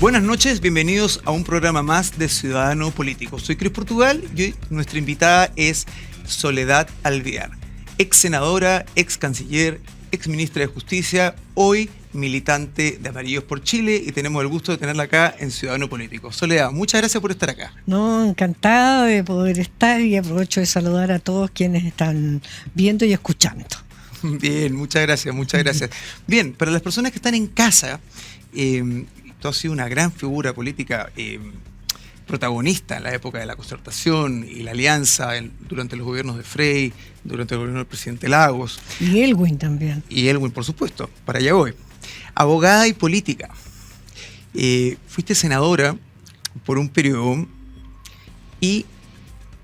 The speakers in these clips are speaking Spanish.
Buenas noches, bienvenidos a un programa más de Ciudadano Político. Soy Cris Portugal y hoy nuestra invitada es Soledad Alvear, ex senadora, ex canciller, ex ministra de Justicia, hoy militante de Amarillos por Chile, y tenemos el gusto de tenerla acá en Ciudadano Político. Soledad, muchas gracias por estar acá. No, encantada de poder estar y aprovecho de saludar a todos quienes están viendo y escuchando. Bien, muchas gracias, muchas gracias. Bien, para las personas que están en casa, tú has sido una gran figura política, protagonista en la época de la Concertación y la Alianza, durante los gobiernos de Frey, durante el gobierno del presidente Lagos. Y Elwin también. Y Elwin, por supuesto, para allá voy. Abogada y política. Fuiste senadora por un periodo y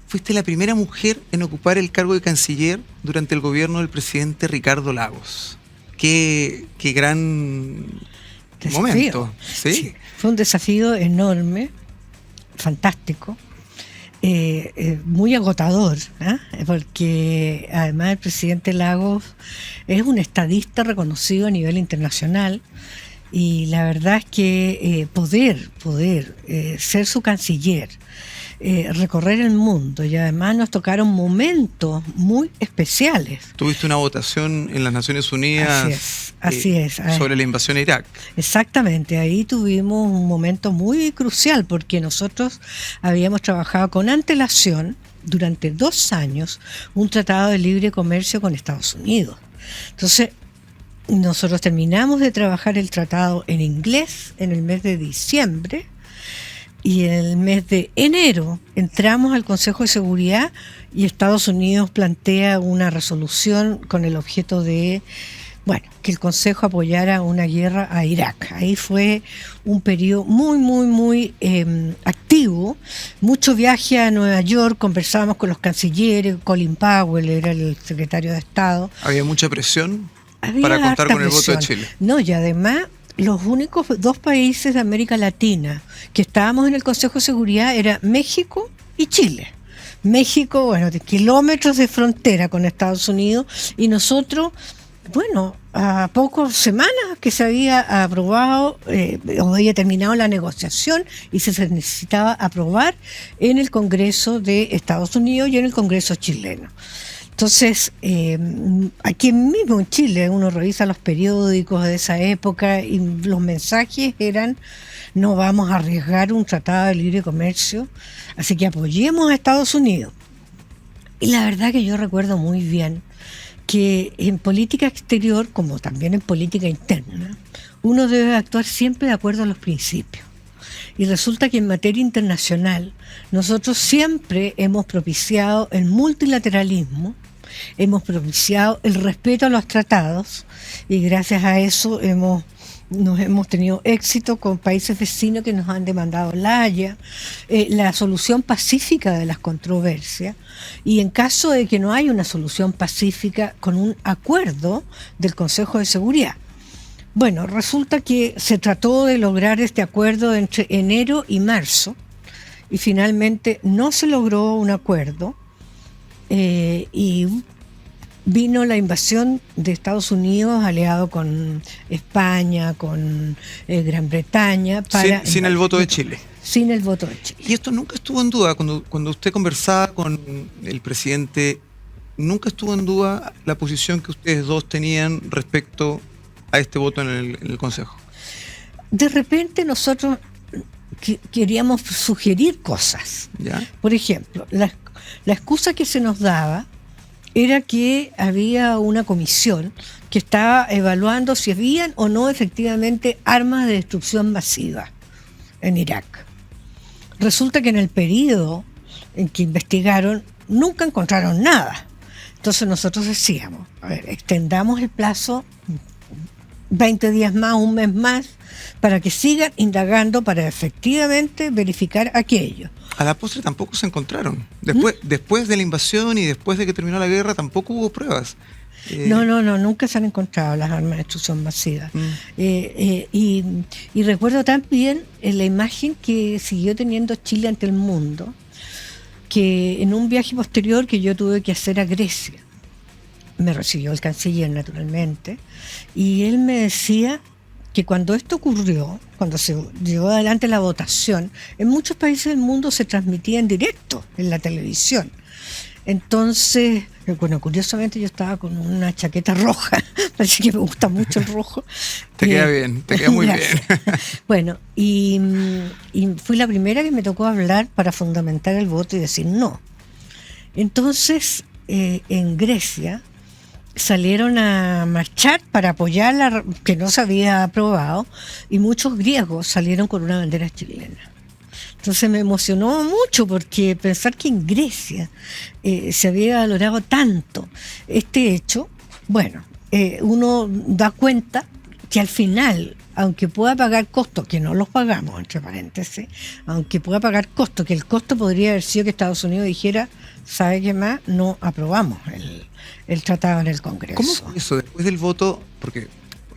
fuiste la primera mujer en ocupar el cargo de canciller durante el gobierno del presidente Ricardo Lagos. Qué gran Desafío. momento. ¿Sí? Sí, fue un desafío enorme, fantástico, muy agotador, porque además el presidente Lagos es un estadista reconocido a nivel internacional, y la verdad es que poder ser su canciller, recorrer el mundo, y además nos tocaron momentos muy especiales. Tuviste una votación en las Naciones Unidas así es. Sobre la invasión a Irak. Exactamente, ahí tuvimos un momento muy crucial porque nosotros habíamos trabajado con antelación durante 2 años un tratado de libre comercio con Estados Unidos. Entonces, nosotros terminamos de trabajar el tratado en inglés en el mes de diciembre, y en el mes de enero entramos al Consejo de Seguridad y Estados Unidos plantea una resolución con el objeto de, que el Consejo apoyara una guerra a Irak. Ahí fue un periodo muy activo, mucho viaje a Nueva York, conversábamos con los cancilleres, Colin Powell era el secretario de Estado. ¿Había mucha presión para contar con el voto de Chile? No, y además los únicos 2 países de América Latina que estábamos en el Consejo de Seguridad era México y Chile. México, de kilómetros de frontera con Estados Unidos, y nosotros, a pocas semanas que se había aprobado o había terminado la negociación y se necesitaba aprobar en el Congreso de Estados Unidos y en el Congreso chileno. Entonces, aquí mismo en Chile uno revisa los periódicos de esa época y los mensajes eran: no vamos a arriesgar un tratado de libre comercio, así que apoyemos a Estados Unidos. Y la verdad que yo recuerdo muy bien que en política exterior, como también en política interna, uno debe actuar siempre de acuerdo a los principios. Y resulta que en materia internacional nosotros siempre hemos propiciado el multilateralismo, hemos propiciado el respeto a los tratados, y gracias a eso hemos tenido éxito con países vecinos que nos han demandado la Haya, la solución pacífica de las controversias, y en caso de que no haya una solución pacífica, con un acuerdo del Consejo de Seguridad. Resulta que se trató de lograr este acuerdo entre enero y marzo, y finalmente no se logró un acuerdo, y vino la invasión de Estados Unidos aliado con España, con Gran Bretaña. Sin el voto de Chile. Sin el voto de Chile. Y esto nunca estuvo en duda, cuando usted conversaba con el presidente, nunca estuvo en duda la posición que ustedes dos tenían respecto a este voto en el Consejo. De repente nosotros queríamos sugerir cosas. ¿Ya? Por ejemplo, la excusa que se nos daba era que había una comisión que estaba evaluando si habían o no efectivamente armas de destrucción masiva en Irak. Resulta que en el periodo en que investigaron nunca encontraron nada. Entonces nosotros decíamos, extendamos el plazo 20 días más, un mes más, para que sigan indagando para efectivamente verificar aquello. A la postre tampoco se encontraron. Después de la invasión y después de que terminó la guerra tampoco hubo pruebas. No, nunca se han encontrado las armas de destrucción masiva. Y recuerdo también la imagen que siguió teniendo Chile ante el mundo, que en un viaje posterior que yo tuve que hacer a Grecia, me recibió el canciller naturalmente, y él me decía que cuando esto ocurrió, cuando se llevó adelante la votación, en muchos países del mundo se transmitía en directo en la televisión. Entonces, bueno, curiosamente yo estaba con una chaqueta roja, parece que me gusta mucho el rojo. Te queda bien, te queda muy bien. Bueno, y fui la primera que me tocó hablar para fundamentar el voto y decir no. Entonces, en Grecia salieron a marchar para apoyar que no se había aprobado, y muchos griegos salieron con una bandera chilena. Entonces me emocionó mucho, porque pensar que en Grecia se había valorado tanto este hecho, bueno, uno da cuenta que al final, aunque pueda pagar costos, que no los pagamos, entre paréntesis, aunque pueda pagar costos, que el costo podría haber sido que Estados Unidos dijera, ¿sabe qué más? No aprobamos el tratado en el Congreso. ¿Cómo fue eso después del voto? Porque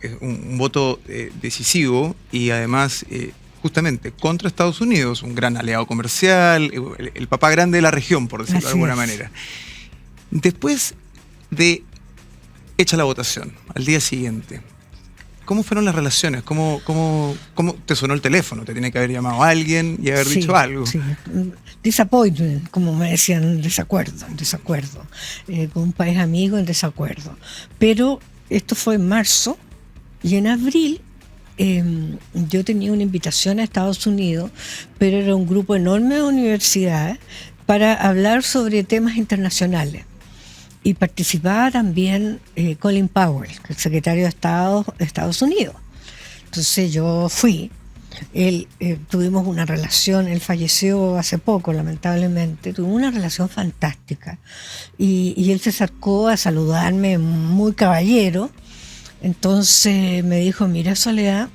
es un voto decisivo y además justamente contra Estados Unidos, un gran aliado comercial, el papá grande de la región, por decirlo de alguna manera. Después de hecha la votación, al día siguiente, ¿cómo fueron las relaciones? ¿Cómo te sonó el teléfono? ¿Te tiene que haber llamado alguien y haber dicho algo? Sí, disappointment, como me decían, desacuerdo, con un país amigo en desacuerdo. Pero esto fue en marzo, y en abril yo tenía una invitación a Estados Unidos, pero era un grupo enorme de universidades para hablar sobre temas internacionales. Y participaba también Colin Powell, el secretario de Estado de Estados Unidos. Entonces yo fui. Tuvimos una relación, él falleció hace poco, lamentablemente. Tuvimos una relación fantástica. Y él se acercó a saludarme, muy caballero. Entonces me dijo, mira, Soledad,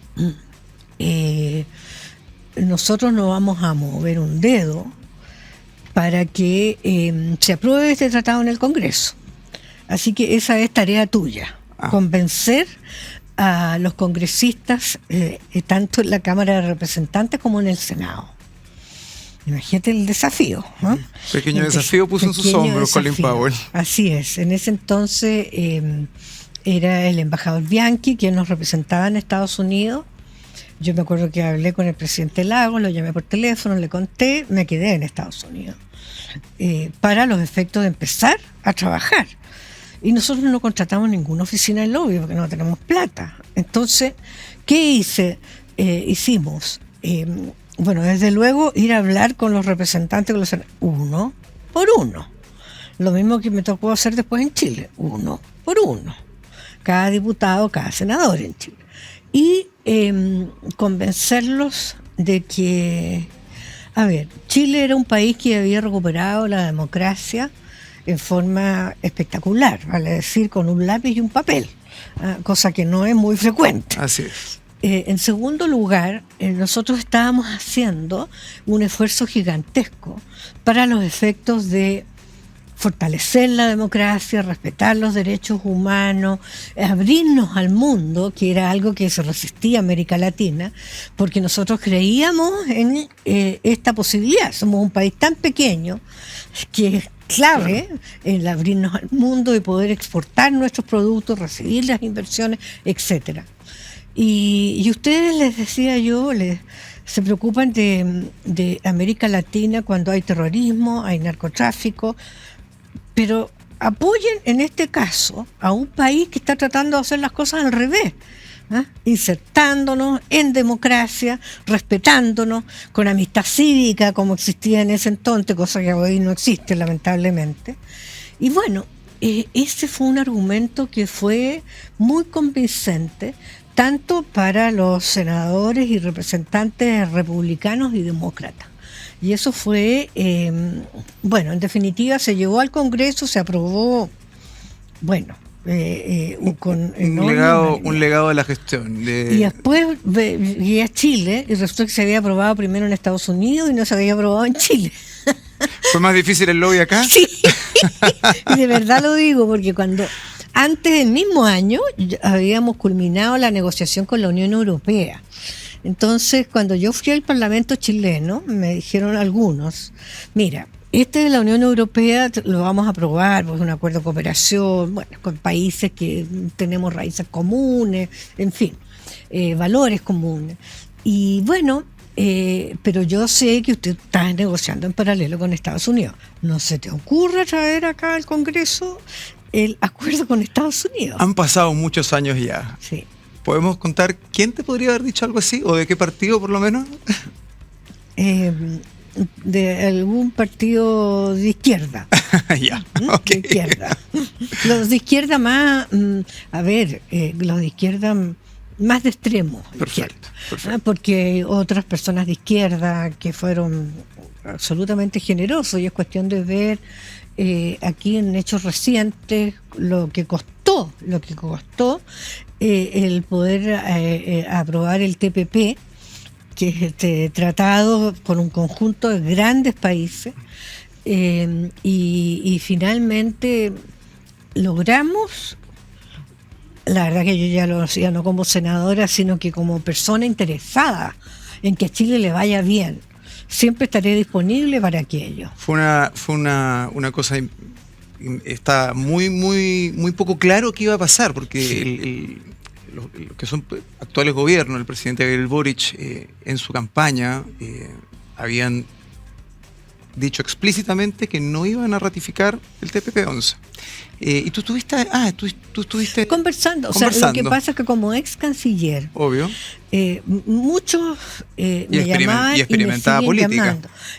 nosotros no vamos a mover un dedo para que se apruebe este tratado en el Congreso. Así que esa es tarea tuya, convencer a los congresistas, tanto en la Cámara de Representantes como en el Senado. Imagínate el desafío, ¿no? Pequeño desafío puso en sus hombros Colin Powell. Así es. En ese entonces era el embajador Bianchi quien nos representaba en Estados Unidos. Yo me acuerdo que hablé con el presidente Lagos, lo llamé por teléfono, le conté, me quedé en Estados Unidos para los efectos de empezar a trabajar. Y nosotros no contratamos ninguna oficina de lobby porque no tenemos plata. Entonces, ¿qué hicimos? Bueno, desde luego ir a hablar con los representantes, uno por uno. Lo mismo que me tocó hacer después en Chile, uno por uno. Cada diputado, cada senador en Chile. Y convencerlos de que, Chile era un país que había recuperado la democracia en forma espectacular, vale decir, con un lápiz y un papel, cosa que no es muy frecuente. Así es. En segundo lugar, nosotros estábamos haciendo un esfuerzo gigantesco para los efectos de fortalecer la democracia, respetar los derechos humanos, abrirnos al mundo, que era algo que se resistía a América Latina, porque nosotros creíamos en esta posibilidad. Somos un país tan pequeño que es clave el abrirnos al mundo y poder exportar nuestros productos, recibir las inversiones, etcétera. Y ustedes, les decía yo, se preocupan de América Latina cuando hay terrorismo, hay narcotráfico, pero apoyen en este caso a un país que está tratando de hacer las cosas al revés, insertándonos en democracia, respetándonos, con amistad cívica como existía en ese entonces, cosa que hoy no existe lamentablemente. Y bueno, ese fue un argumento que fue muy convincente, tanto para los senadores y representantes republicanos y demócratas. Y eso fue, en definitiva se llevó al Congreso, se aprobó, con un legado de la gestión. Y después llegué a Chile y resultó que se había aprobado primero en Estados Unidos y no se había aprobado en Chile. ¿Fue más difícil el lobby acá? Sí, y de verdad lo digo, porque antes del mismo año habíamos culminado la negociación con la Unión Europea. Entonces, cuando yo fui al Parlamento chileno, me dijeron algunos, mira, de la Unión Europea lo vamos a aprobar, pues un acuerdo de cooperación, con países que tenemos raíces comunes, en fin. valores comunes. Y bueno, pero yo sé que usted está negociando en paralelo con Estados Unidos. ¿No se te ocurre traer acá al Congreso el acuerdo con Estados Unidos? Han pasado muchos años ya. Sí. ¿Podemos contar quién te podría haber dicho algo así? ¿O de qué partido, por lo menos? De algún partido de izquierda. Ya, De izquierda. Los de izquierda más, los de izquierda más de extremo. Perfecto. Porque hay otras personas de izquierda que fueron absolutamente generosos, y es cuestión de ver aquí en hechos recientes lo que costó el poder aprobar el TPP, que es este tratado con un conjunto de grandes países, y finalmente logramos, la verdad que yo ya lo hacía no como senadora, sino que como persona interesada en que a Chile le vaya bien. Siempre estaré disponible para aquello. Fue una cosa, está muy poco claro qué iba a pasar, porque los que son actuales gobiernos, el presidente Gabriel Boric, en su campaña habían dicho explícitamente que no iban a ratificar el TPP-11. Y tú estuviste conversando. O sea, lo que pasa es que como ex canciller, obvio, muchos me llamaban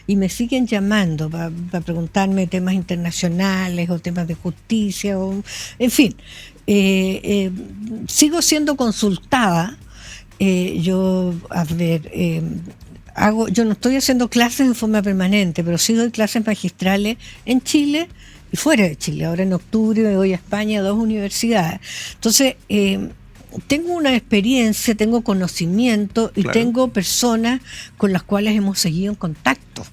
y me siguen llamando para preguntarme temas internacionales o temas de justicia, en fin. Sigo siendo consultada. Yo no estoy haciendo clases en forma permanente, pero sí doy clases magistrales en Chile y fuera de Chile. Ahora en octubre me voy a España a 2 universidades. Entonces, tengo una experiencia, tengo conocimiento y claro, tengo personas con las cuales hemos seguido en contacto.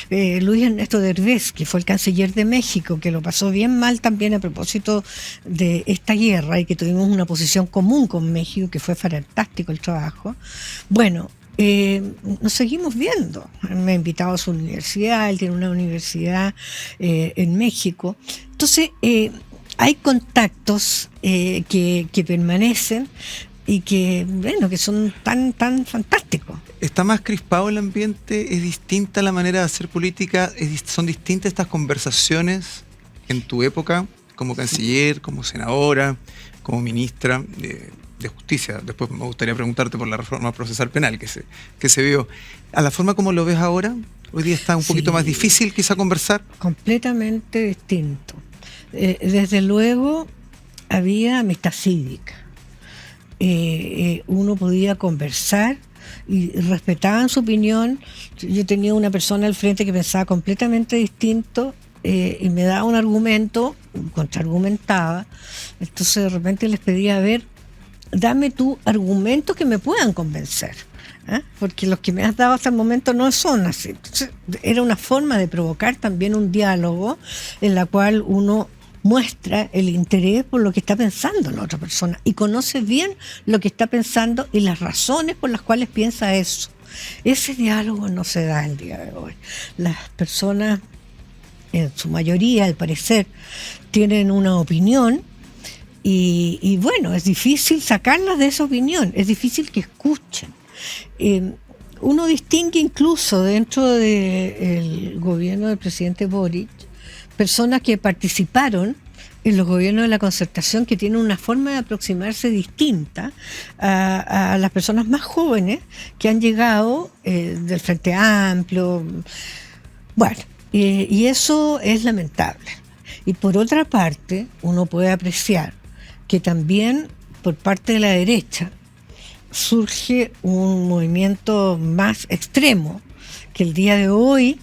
Luis Ernesto Derbez, que fue el canciller de México, que lo pasó bien mal también a propósito de esta guerra y que tuvimos una posición común con México, que fue fantástico el trabajo. Bueno, nos seguimos viendo. Me ha invitado a su universidad, él tiene una universidad en México. Entonces, hay contactos que permanecen y que, bueno, que son tan fantásticos. ¿Está más crispado el ambiente? ¿Es distinta la manera de hacer política? ¿Son distintas estas conversaciones en tu época como canciller, como senadora, como ministra de Justicia? Después me gustaría preguntarte por la reforma procesal penal que se vio. ¿A la forma como lo ves ahora? ¿Hoy día está un poquito más difícil quizá conversar? Completamente distinto. Desde luego había amistad cívica. Uno podía conversar y respetaban su opinión. Yo tenía una persona al frente que pensaba completamente distinto y me daba un argumento, contraargumentaba. Entonces de repente les pedía, a ver, dame tú argumentos que me puedan convencer, porque los que me has dado hasta el momento no son así. Entonces era una forma de provocar también un diálogo en la cual uno muestra el interés por lo que está pensando la otra persona y conoce bien lo que está pensando y las razones por las cuales piensa eso. Ese diálogo no se da el día de hoy. Las personas, en su mayoría, al parecer, tienen una opinión y bueno, es difícil sacarlas de esa opinión, es difícil que escuchen. Uno distingue incluso dentro del gobierno del presidente Boric personas que participaron en los gobiernos de la concertación, que tienen una forma de aproximarse distinta a las personas más jóvenes que han llegado del Frente Amplio. Bueno, y eso es lamentable. Y por otra parte, uno puede apreciar que también por parte de la derecha surge un movimiento más extremo, que el día de hoy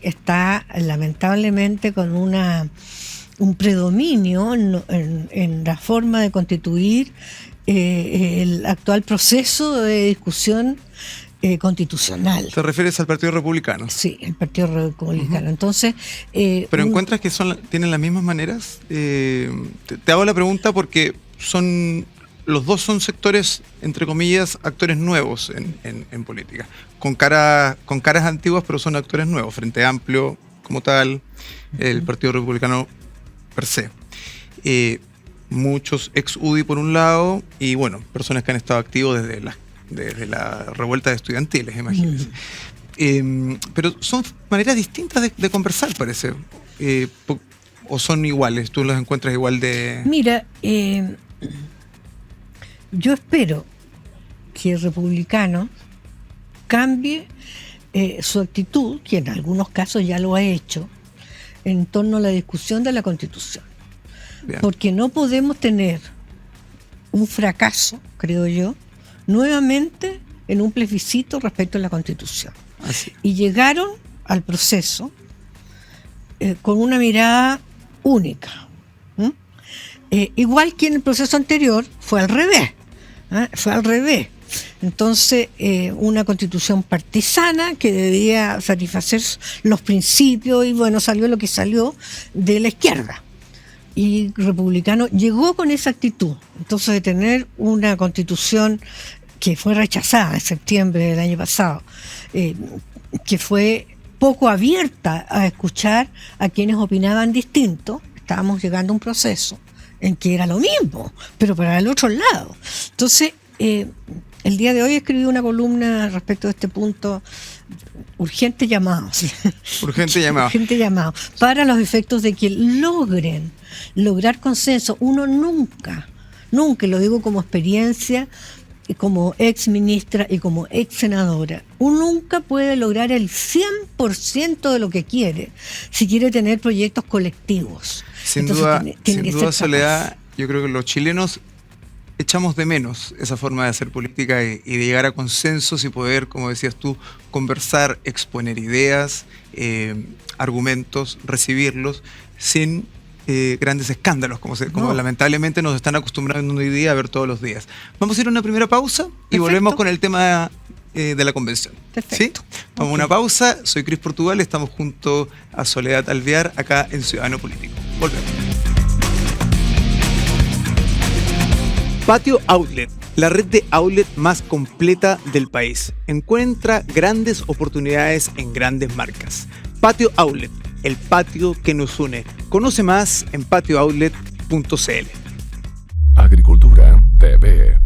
está lamentablemente con un predominio en la forma de constituir el actual proceso de discusión constitucional. ¿Te refieres al Partido Republicano? Sí, el Partido Republicano. Entonces, ¿pero encuentras que tienen las mismas maneras? Te hago la pregunta porque los dos son sectores, entre comillas, actores nuevos en política, con caras antiguas, pero son actores nuevos. Frente Amplio como tal, el Partido Republicano per se. muchos ex-UDI por un lado, y bueno, personas que han estado activos desde la revuelta de estudiantiles, imagínense. Pero son maneras distintas de conversar, parece. ¿O son iguales? ¿Tú los encuentras igual de...? Mira, yo espero que el republicano cambie su actitud, que en algunos casos ya lo ha hecho, en torno a la discusión de la Constitución. Bien. Porque no podemos tener un fracaso, creo yo, nuevamente en un plebiscito respecto a la Constitución. Así. Y llegaron al proceso con una mirada única. Igual que en el proceso anterior fue al revés. Fue al revés. Entonces, una constitución partisana que debía satisfacer los principios, y bueno, salió lo que salió de la izquierda. Y republicano llegó con esa actitud. Entonces, de tener una constitución que fue rechazada en septiembre del año pasado, que fue poco abierta a escuchar a quienes opinaban distinto, estábamos llegando a un proceso en que era lo mismo, pero para el otro lado. Entonces, el día de hoy escribí una columna respecto de este punto, urgente llamado. Urgente llamado. Urgente llamado, para los efectos de que lograr consenso. Uno nunca, lo digo como experiencia, como ex ministra y como ex senadora, uno nunca puede lograr el 100% de lo que quiere si quiere tener proyectos colectivos. Sin Entonces, duda, tiene que ser Soledad, yo creo que los chilenos echamos de menos esa forma de hacer política y de llegar a consensos y poder, como decías tú, conversar, exponer ideas, argumentos, recibirlos sin grandes escándalos, como lamentablemente nos están acostumbrando hoy día a ver todos los días. Vamos a ir a una primera pausa y Perfecto. volvemos con el tema de la convención. Perfecto. ¿Sí? Vamos a una pausa. Soy Cris Portugal, estamos junto a Soledad Alvear acá en Ciudadano Político. Volvemos. Patio Outlet, la red de outlet más completa del país. Encuentra grandes oportunidades en grandes marcas. Patio Outlet, el patio que nos une. Conoce más en patiooutlet.cl. Agricultura TV.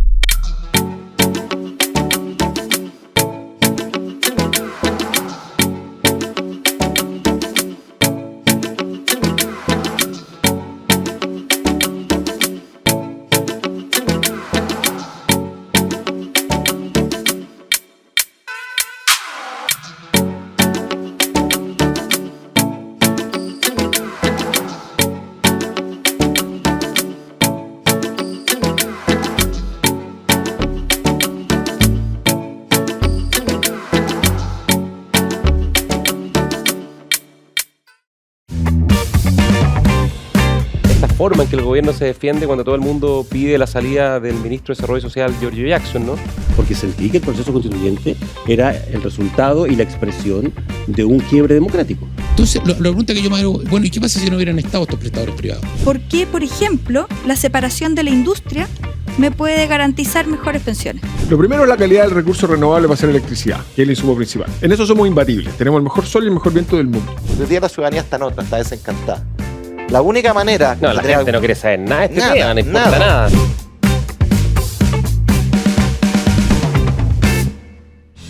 Forma en que el gobierno se defiende cuando todo el mundo pide la salida del ministro de Desarrollo Social, Giorgio Jackson, ¿no? Porque sentí que el proceso constituyente era el resultado y la expresión de un quiebre democrático. Entonces, la pregunta que yo me hago, bueno, ¿y qué pasa si no hubieran estado estos prestadores privados? ¿Por qué, por ejemplo, la separación de la industria me puede garantizar mejores pensiones? Lo primero es la calidad del recurso renovable para hacer electricidad, que es el insumo principal. En eso somos imbatibles. Tenemos el mejor sol y el mejor viento del mundo. Hoy día la ciudadanía está en otra, está desencantada. La única manera... No, la gente no quiere saber nada de este tema, no importa nada.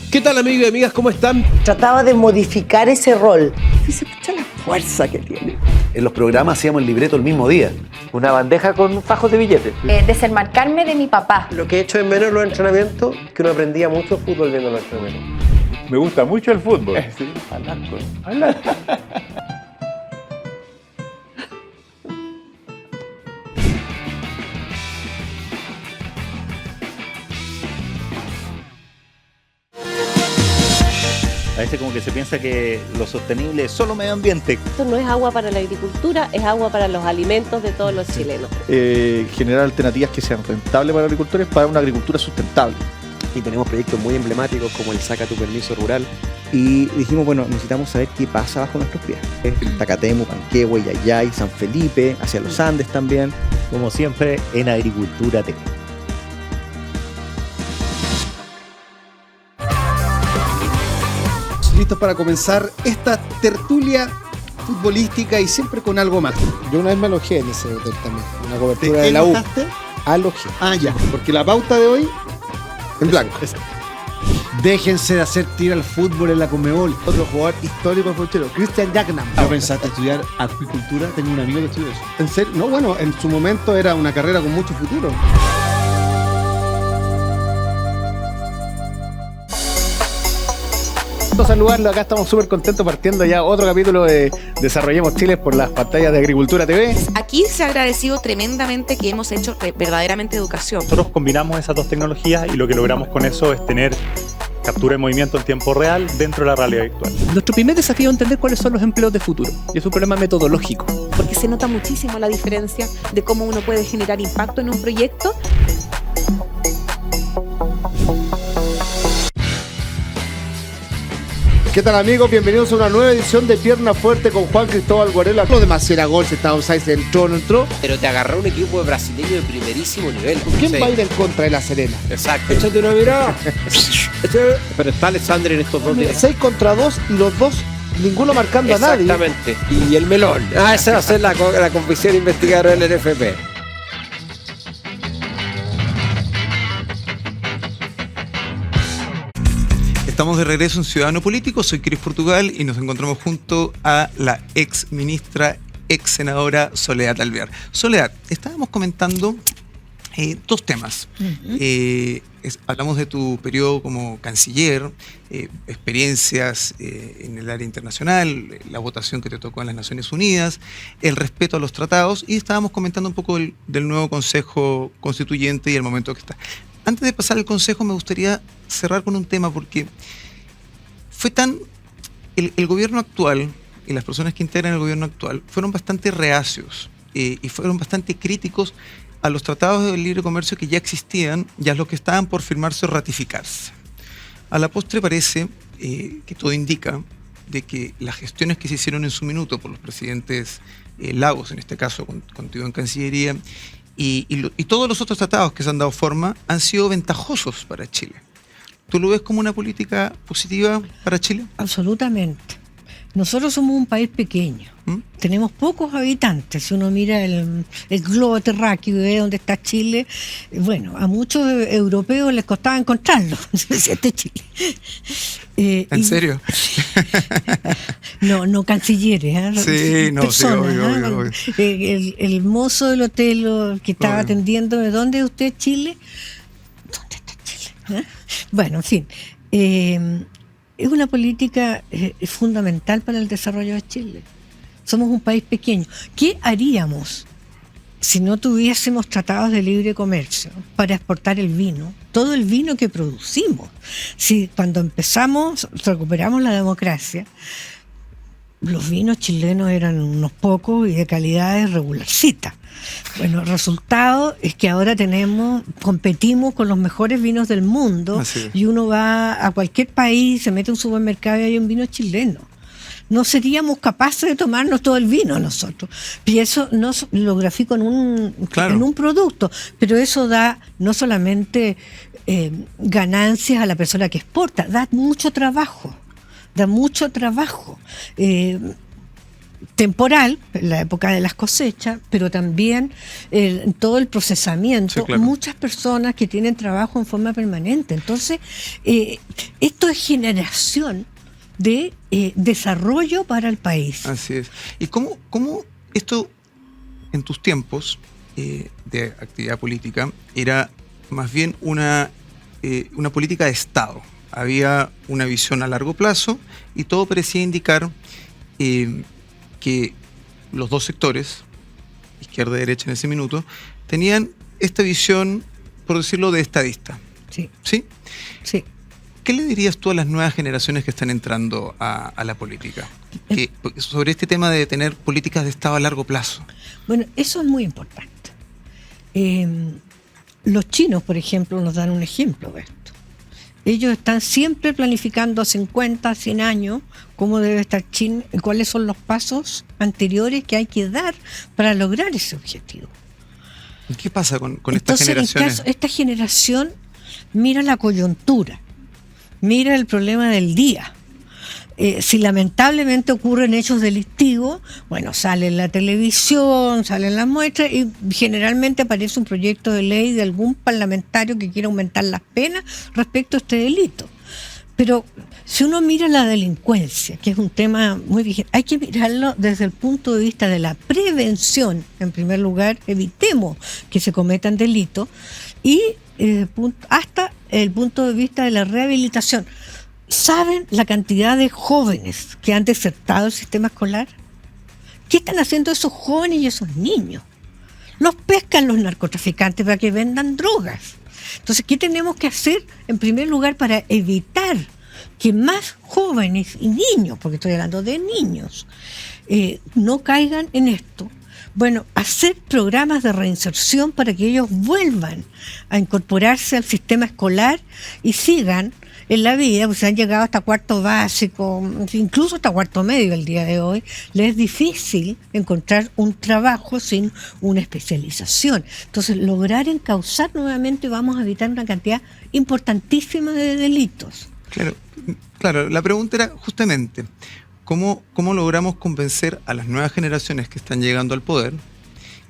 ¿Qué tal, amigos y amigas? ¿Cómo están? Trataba de modificar ese rol. Y se escucha la fuerza que tiene. En los programas hacíamos el libreto el mismo día. Una bandeja con fajos de billetes. Desenmarcarme de mi papá. Lo que he hecho en menos los entrenamientos, que uno aprendía mucho fútbol viendo los entrenamientos. Me gusta mucho el fútbol. Sí, al arco. A veces como que se piensa que lo sostenible es solo medio ambiente. Esto no es agua para la agricultura, es agua para los alimentos de todos los chilenos. Generar alternativas que sean rentables para los agricultores para una agricultura sustentable. Y tenemos proyectos muy emblemáticos como el Saca tu Permiso Rural. Y dijimos, bueno, necesitamos saber qué pasa bajo nuestros pies. Tacatemu, Panquehue, Yayay, San Felipe, hacia los Andes también. Como siempre, en Agricultura TV. Listos para comenzar esta tertulia futbolística y siempre con algo más. Yo una vez me alojé en ese hotel también, una cobertura de la U. Alojé. Ah, ya, porque la pauta de hoy en blanco. Déjense de hacer tiro al fútbol en la Conmebol. Otro jugador histórico fronterizo, Christian Jacknam. ¿No pensaste estudiar acuicultura? Tenía un amigo que estudió eso. ¿En serio? No, bueno, en su momento era una carrera con mucho futuro. Saludarlo, acá estamos súper contentos partiendo ya otro capítulo de Desarrollemos Chile por las pantallas de Agricultura TV. Aquí se ha agradecido tremendamente que hemos hecho verdaderamente educación. Nosotros combinamos esas dos tecnologías y lo que logramos con eso es tener captura de movimiento en tiempo real dentro de la realidad virtual. Nuestro primer desafío es entender cuáles son los empleos de futuro y es un problema metodológico. Porque se nota muchísimo la diferencia de cómo uno puede generar impacto en un proyecto. ¿Qué tal, amigos? Bienvenidos a una nueva edición de Pierna Fuerte con Juan Cristóbal Guarela. Lo demás si era gol, si estaba offside, se entró, no entró. Pero te agarró un equipo brasileño de primerísimo nivel. ¿Quién va a ir en contra de La Serena? Exacto. Échate una mirada. Pero está Alexander en estos 2 días. 6 contra 2 y los dos, ninguno marcando a nadie. Exactamente. Y el melón. Esa va a ser la comisión investigadora del NFP. Estamos de regreso en Ciudadano Político, soy Cris Portugal y nos encontramos junto a la ex ministra, ex senadora Soledad Alvear. Soledad, estábamos comentando 2 temas. Hablamos de tu periodo como canciller, experiencias en el área internacional, la votación que te tocó en las Naciones Unidas, el respeto a los tratados y estábamos comentando un poco del nuevo Consejo Constituyente y el momento que está. Antes de pasar al Consejo me gustaría cerrar con un tema porque fue el gobierno actual y las personas que integran el gobierno actual fueron bastante reacios y fueron bastante críticos a los tratados de libre comercio que ya existían y a los que estaban por firmarse o ratificarse. A la postre parece que todo indica de que las gestiones que se hicieron en su minuto por los presidentes Lagos, en este caso contigo en Cancillería, y todos los otros tratados que se han dado forma han sido ventajosos para Chile. ¿Tú lo ves como una política positiva para Chile? Absolutamente. Nosotros somos un país pequeño. Tenemos pocos habitantes. Si uno mira el globo terráqueo y ve dónde está Chile, bueno, a muchos europeos les costaba encontrarlo. Este Chile. ¿En serio? No cancilleres, sí, no, personas, sí, obvio. El mozo del hotel que estaba atendiendo, ¿de dónde es usted, Chile? ¿Dónde está Chile? Bueno, en fin. Es una política fundamental para el desarrollo de Chile. Somos un país pequeño. ¿Qué haríamos si no tuviésemos tratados de libre comercio para exportar el vino? Todo el vino que producimos. Si cuando recuperamos la democracia, los vinos chilenos eran unos pocos y de calidades regularcitas. Bueno, el resultado es que ahora competimos con los mejores vinos del mundo y uno va a cualquier país, se mete a un supermercado y hay un vino chileno. No seríamos capaces de tomarnos todo el vino nosotros. Y eso no lo grafico en un producto, pero eso da no solamente ganancias a la persona que exporta, da mucho trabajo. Temporal, en la época de las cosechas, pero también en todo el procesamiento, sí, claro. Muchas personas que tienen trabajo en forma permanente. Entonces, esto es generación de desarrollo para el país. Así es. ¿Y cómo esto, en tus tiempos de actividad política, era más bien una política de Estado? Había una visión a largo plazo y todo parecía indicar que los dos sectores, izquierda y derecha en ese minuto, tenían esta visión, por decirlo, de estadista. Sí. ¿Sí? Sí. ¿Qué le dirías tú a las nuevas generaciones que están entrando a la política? Sobre este tema de tener políticas de Estado a largo plazo. Bueno, eso es muy importante. Los chinos, por ejemplo, nos dan un ejemplo de esto. Ellos están siempre planificando a 50, 100 años cómo debe estar China, cuáles son los pasos anteriores que hay que dar para lograr ese objetivo. ¿Qué pasa con estas generaciones? Esta generación mira la coyuntura, mira el problema del día. si lamentablemente ocurren hechos delictivos, bueno, sale en la televisión, salen las muestras y generalmente aparece un proyecto de ley de algún parlamentario que quiere aumentar las penas respecto a este delito. Pero si uno mira la delincuencia, que es un tema muy vigente, hay que mirarlo desde el punto de vista de la prevención. En primer lugar, evitemos que se cometan delitos y hasta el punto de vista de la rehabilitación. ¿Saben la cantidad de jóvenes que han desertado el sistema escolar? ¿Qué están haciendo esos jóvenes y esos niños? Los pescan los narcotraficantes para que vendan drogas. Entonces, ¿qué tenemos que hacer en primer lugar para evitar que más jóvenes y niños, porque estoy hablando de niños, no caigan en esto? Bueno, hacer programas de reinserción para que ellos vuelvan a incorporarse al sistema escolar y sigan en la vida, pues han llegado hasta cuarto básico, incluso hasta cuarto medio el día de hoy, les es difícil encontrar un trabajo sin una especialización. Entonces, lograr encauzar nuevamente, vamos a evitar una cantidad importantísima de delitos. Claro, la pregunta era justamente, ¿cómo logramos convencer a las nuevas generaciones que están llegando al poder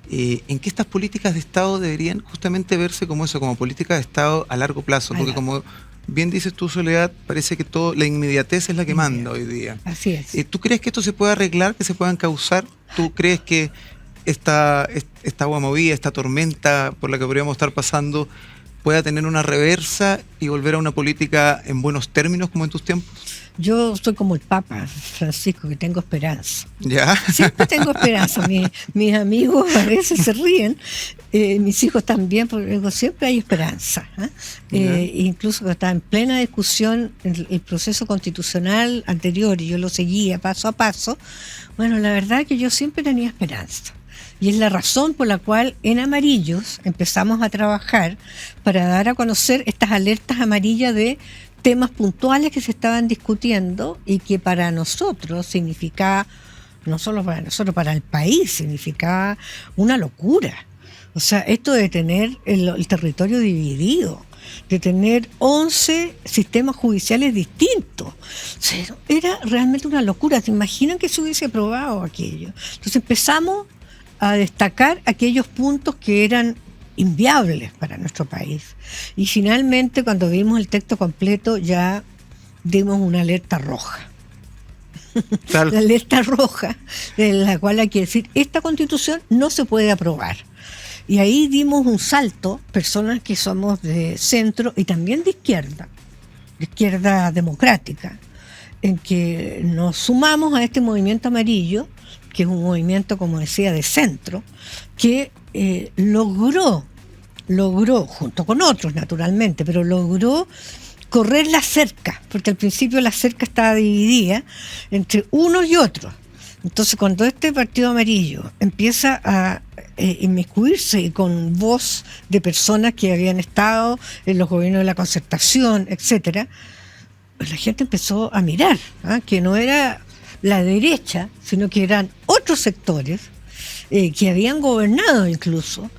en que estas políticas de Estado deberían justamente verse como eso, como políticas de Estado a largo plazo? Porque como bien dices tú, Soledad, parece que la inmediatez es la que manda hoy día. Así es. ¿Tú crees que esto se puede arreglar, que se puedan causar? ¿Tú crees que esta agua movida, esta tormenta por la que podríamos estar pasando, pueda tener una reversa y volver a una política en buenos términos como en tus tiempos? Yo soy como el Papa Francisco, que tengo esperanza. ¿Ya? Siempre tengo esperanza. Mis amigos a veces se ríen, mis hijos también, porque digo, siempre hay esperanza. Incluso cuando estaba en plena discusión el proceso constitucional anterior y yo lo seguía paso a paso, bueno, la verdad es que yo siempre tenía esperanza. Y es la razón por la cual en Amarillos empezamos a trabajar para dar a conocer estas alertas amarillas de temas puntuales que se estaban discutiendo y que para nosotros significaba, no solo para nosotros, para el país significaba una locura. O sea, esto de tener el territorio dividido, de tener 11 sistemas judiciales distintos, o sea, era realmente una locura. ¿Se imaginan que se hubiese aprobado aquello? Entonces empezamos a destacar aquellos puntos que eran inviables para nuestro país. Y finalmente, cuando vimos el texto completo, ya dimos una alerta roja. La alerta roja, en la cual hay que decir, esta Constitución no se puede aprobar. Y ahí dimos un salto, personas que somos de centro y también de izquierda democrática, en que nos sumamos a este movimiento amarillo, que es un movimiento, como decía, de centro, que logró, junto con otros naturalmente, pero logró correr la cerca, porque al principio la cerca estaba dividida entre unos y otros. Entonces, cuando este partido amarillo empieza a inmiscuirse y con voz de personas que habían estado en los gobiernos de la concertación, etcétera, pues la gente empezó a mirar, que no era la derecha, sino que eran otros sectores que habían gobernado incluso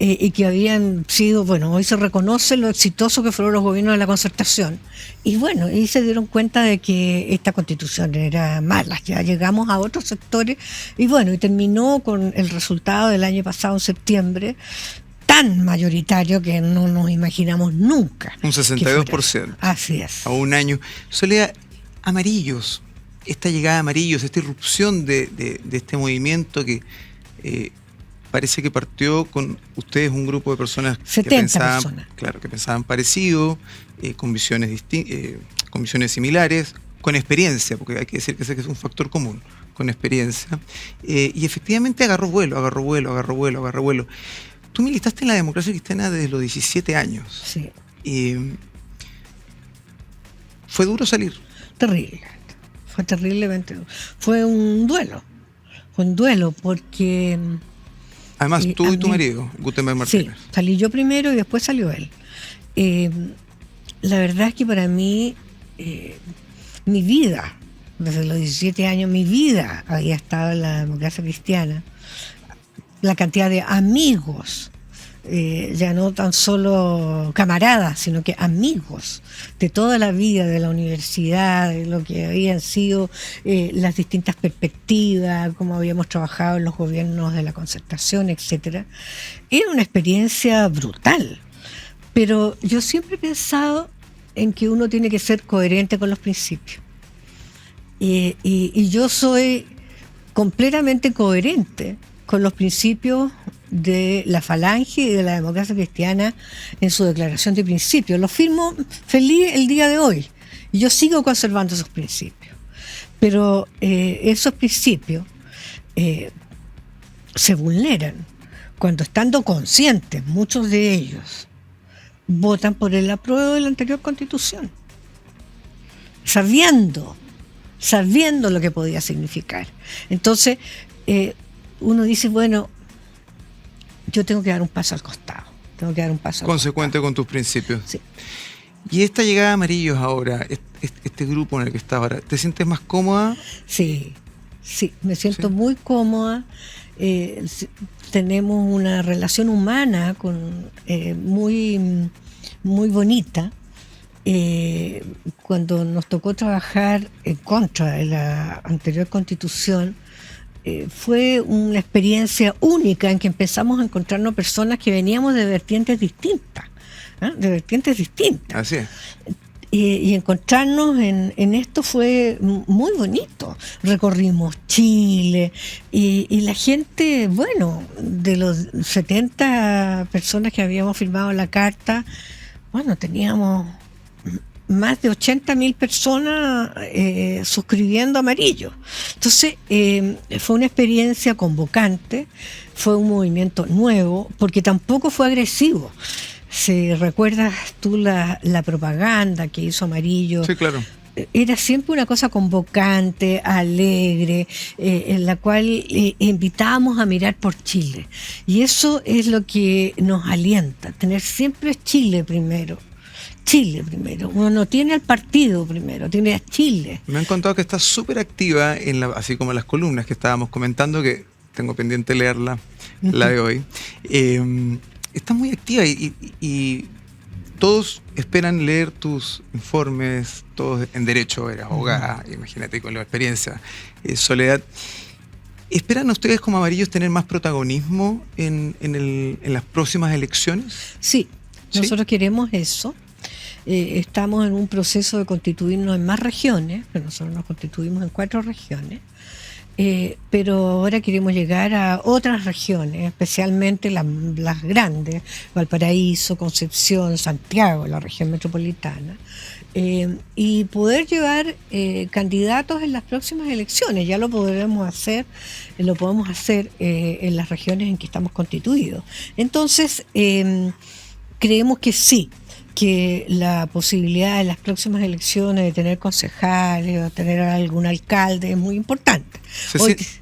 y que habían sido, bueno, hoy se reconoce lo exitoso que fueron los gobiernos de la concertación. Y bueno, y se dieron cuenta de que esta Constitución era mala. Ya llegamos a otros sectores y bueno, y terminó con el resultado del año pasado, en septiembre, tan mayoritario que no nos imaginamos nunca. Un 62%. Así es. A un año. Soledad, Amarillos, esta llegada de Amarillos, esta irrupción de este movimiento que parece que partió con ustedes, un grupo de personas que pensaban, claro, que pensaban parecido, con visiones similares, con experiencia, porque hay que decir que ese es un factor común, con experiencia, y efectivamente agarró vuelo. Tú militaste en la Democracia Cristiana desde los 17 años. Sí. ¿Fue duro salir? Terrible. Fue terriblemente duro. Fue un duelo porque... Además, tú y tu marido, Gutenberg Martínez. Sí, salí yo primero y después salió él. La verdad es que para mí, mi vida, desde los 17 años, mi vida había estado en la Democracia Cristiana. La cantidad de amigos ya no tan solo camaradas, sino que amigos de toda la vida, de la universidad, de lo que habían sido las distintas perspectivas, cómo habíamos trabajado en los gobiernos de la concertación, etcétera. Era una experiencia brutal, pero yo siempre he pensado en que uno tiene que ser coherente con los principios. Y yo soy completamente coherente con los principios de la Falange y de la democracia cristiana en su declaración de principios. Lo firmo feliz el día de hoy y yo sigo conservando esos principios. Pero esos principios se vulneran cuando, estando conscientes, muchos de ellos votan por el apruebo de la anterior Constitución, sabiendo lo que podía significar. Entonces, uno dice, bueno, yo tengo que dar un paso al costado. Consecuente con tus principios. Sí. Y esta llegada a Amarillos ahora, este grupo en el que estás ahora, ¿te sientes más cómoda? Sí, me siento muy cómoda. Tenemos una relación humana muy, muy bonita. Cuando nos tocó trabajar en contra de la anterior Constitución, fue una experiencia única en que empezamos a encontrarnos personas que veníamos de vertientes distintas. Así es. Y encontrarnos en esto fue muy bonito. Recorrimos Chile y la gente, bueno, de los 70 personas que habíamos firmado la carta, bueno, teníamos más de 80.000 personas suscribiendo Amarillo. Entonces, fue una experiencia convocante, fue un movimiento nuevo, porque tampoco fue agresivo. Si recuerdas tú la propaganda que hizo Amarillo, sí, claro, era siempre una cosa convocante, alegre, en la cual invitábamos a mirar por Chile. Y eso es lo que nos alienta, tener siempre Chile primero. Uno no tiene al partido primero, tiene a Chile. Me han contado que estás súper activa, así como en las columnas que estábamos comentando, que tengo pendiente leerla, la de hoy. Estás muy activa y todos esperan leer tus informes, todos en derecho, eres abogada, imagínate con la experiencia. Soledad, ¿esperan ustedes como Amarillos tener más protagonismo en las próximas elecciones? Sí, nosotros queremos eso. Estamos en un proceso de constituirnos en más regiones, pero nosotros nos constituimos en 4 regiones, pero ahora queremos llegar a otras regiones, especialmente las grandes, Valparaíso, Concepción, Santiago, la región metropolitana, y poder llevar candidatos en las próximas elecciones. Ya lo podemos hacer en las regiones en que estamos constituidos. Entonces, creemos que sí, que la posibilidad en las próximas elecciones de tener concejales o tener algún alcalde es muy importante.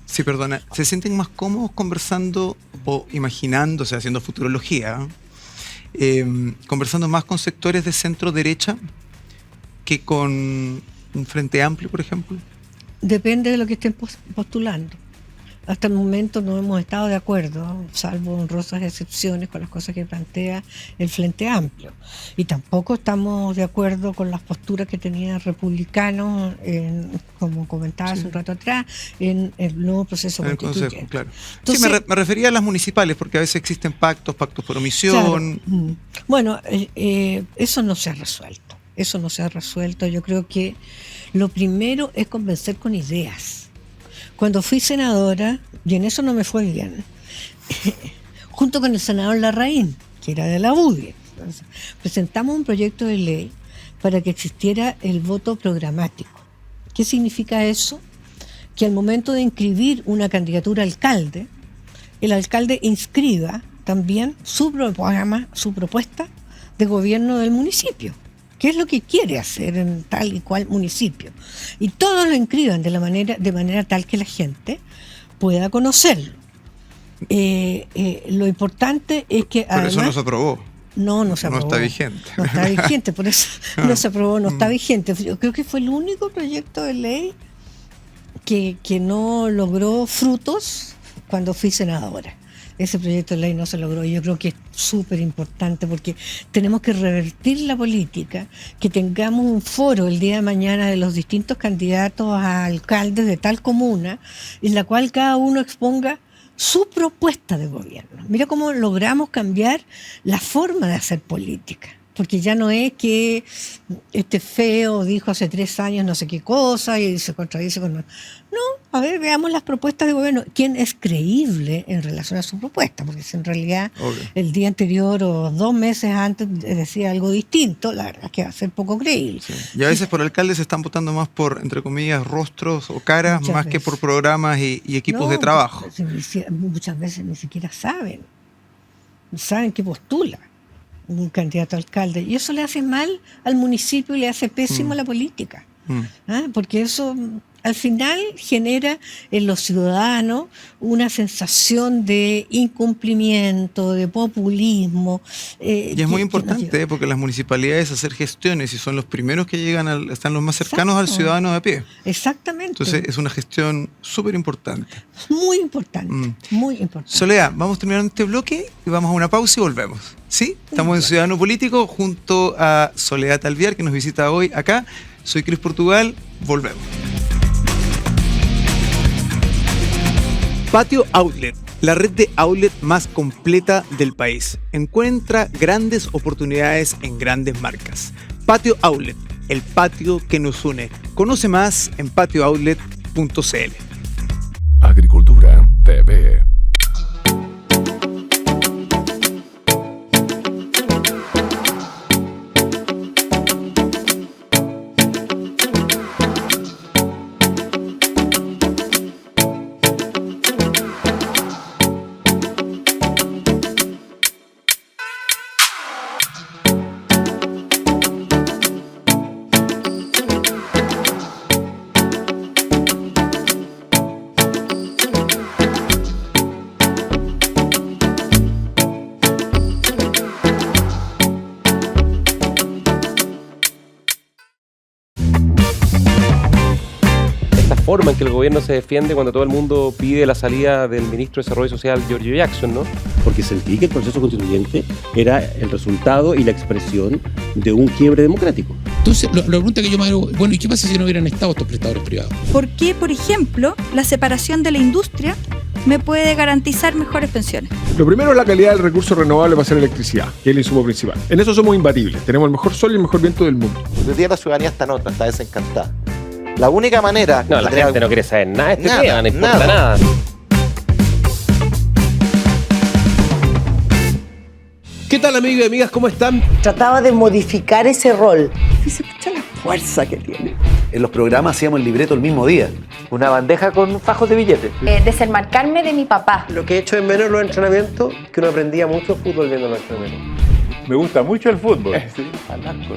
¿Se sienten más cómodos conversando o imaginando, o sea, haciendo futurología, conversando más con sectores de centro derecha que con un Frente Amplio, por ejemplo? Depende de lo que estén postulando. Hasta el momento no hemos estado de acuerdo, salvo honrosas excepciones, con las cosas que plantea el Frente Amplio. Y tampoco estamos de acuerdo con las posturas que tenían republicanos, como comentaba hace un rato atrás, en el nuevo proceso constituyente. Claro. Entonces, sí, me refería a las municipales, porque a veces existen pactos por omisión. Claro. Bueno, eso no se ha resuelto. Yo creo que lo primero es convencer con ideas. Cuando fui senadora, y en eso no me fue bien, junto con el senador Larraín, que era de la UDI, presentamos un proyecto de ley para que existiera el voto programático. ¿Qué significa eso? Que al momento de inscribir una candidatura a alcalde, el alcalde inscriba también su programa, su propuesta de gobierno del municipio. ¿Qué es lo que quiere hacer en tal y cual municipio? Y todos lo inscriban de manera tal que la gente pueda conocerlo. Lo importante es que además, eso no se aprobó. No se aprobó. No está vigente. No está vigente, por eso no se aprobó, no está vigente. Yo creo que fue el único proyecto de ley que no logró frutos cuando fui senadora. Ese proyecto de ley no se logró. Yo creo que es súper importante porque tenemos que revertir la política, que tengamos un foro el día de mañana de los distintos candidatos a alcaldes de tal comuna, en la cual cada uno exponga su propuesta de gobierno. Mira cómo logramos cambiar la forma de hacer política. Porque ya no es que este feo dijo hace 3 años no sé qué cosa y se contradice con... No, a ver, veamos las propuestas de gobierno. ¿Quién es creíble en relación a su propuesta? Porque si en realidad el día anterior o 2 meses antes decía algo distinto, la verdad es que va a ser poco creíble. Sí. Y a veces por alcaldes se están votando más por, entre comillas, rostros o caras, más que por programas y equipos de trabajo. Muchas veces ni siquiera saben qué postula un candidato a alcalde, y eso le hace mal al municipio y le hace pésimo a la política. Porque eso al final genera en los ciudadanos una sensación de incumplimiento, de populismo. Y es muy importante porque las municipalidades hacer gestiones y son los primeros que llegan, están los más cercanos al ciudadano de a pie. Exactamente. Entonces es una gestión súper importante. Muy importante, muy importante. Soledad, vamos terminando este bloque y vamos a una pausa y volvemos. ¿Sí? Estamos en Ciudadano Político junto a Soledad Alvear, que nos visita hoy acá. Soy Cris Portugal, volvemos. Patio Outlet, la red de outlet más completa del país. Encuentra grandes oportunidades en grandes marcas. Patio Outlet, el patio que nos une. Conoce más en patiooutlet.cl. Agricultura TV. Forma en que el gobierno se defiende cuando todo el mundo pide la salida del ministro de Desarrollo Social, Giorgio Jackson, ¿no? Porque sentí que el proceso constituyente era el resultado y la expresión de un quiebre democrático. Entonces, la pregunta que yo me hago, bueno, ¿y qué pasa si no hubieran estado estos prestadores privados? ¿Por qué, por ejemplo, la separación de la industria me puede garantizar mejores pensiones? Lo primero es la calidad del recurso renovable para hacer electricidad, que es el insumo principal. En eso somos imbatibles. Tenemos el mejor sol y el mejor viento del mundo. Hoy día la ciudadanía está nota, está desencantada. La única manera... No, la gente no quiere saber nada de este tema, no importa nada. ¿Qué tal, amigos y amigas? ¿Cómo están? Trataba de modificar ese rol. Fíjate la fuerza que tiene. En los programas hacíamos el libreto el mismo día. Una bandeja con fajos de billetes. Desenmarcarme de mi papá. Lo que he hecho en menos los entrenamientos, que uno aprendía mucho fútbol viendo los entrenamientos. Me gusta mucho el fútbol. Sí, al arco.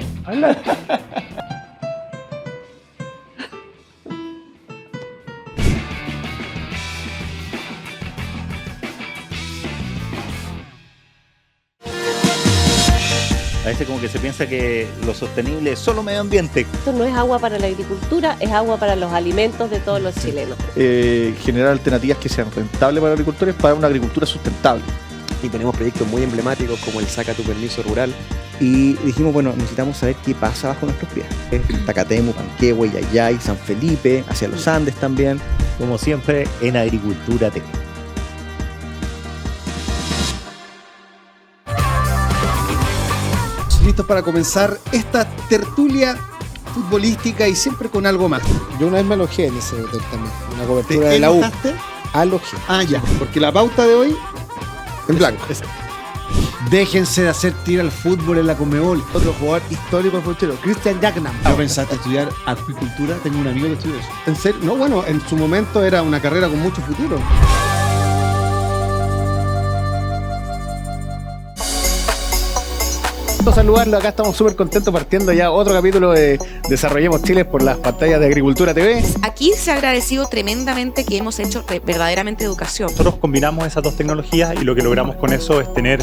A veces como que se piensa que lo sostenible es solo medio ambiente. Esto no es agua para la agricultura, es agua para los alimentos de todos los chilenos. Generar alternativas que sean rentables para los agricultores para una agricultura sustentable. Y tenemos proyectos muy emblemáticos como el Saca tu Permiso Rural. Y dijimos, bueno, necesitamos saber qué pasa bajo nuestros pies. Tacatemu, Panquehue, Yayay, San Felipe, hacia los Andes también. Como siempre, en Agricultura TV. Listos para comenzar esta tertulia futbolística y siempre con algo más. Yo una vez me alojé en ese hotel también, una cobertura de la U. Alojé. Ah, ya, porque la pauta de hoy en blanco. Déjense de hacer tiro al fútbol en la Conmebol. Otro jugador histórico del fútbol, Christian Jacknam. ¿No pensaste estudiar acuicultura? Tengo un amigo que estudia eso. ¿En serio? No, bueno, en su momento era una carrera con mucho futuro. Saludarlo, acá estamos súper contentos partiendo ya otro capítulo de Desarrollemos Chile por las pantallas de Agricultura TV. Aquí se ha agradecido tremendamente que hemos hecho verdaderamente educación. Nosotros combinamos esas dos tecnologías y lo que logramos con eso es tener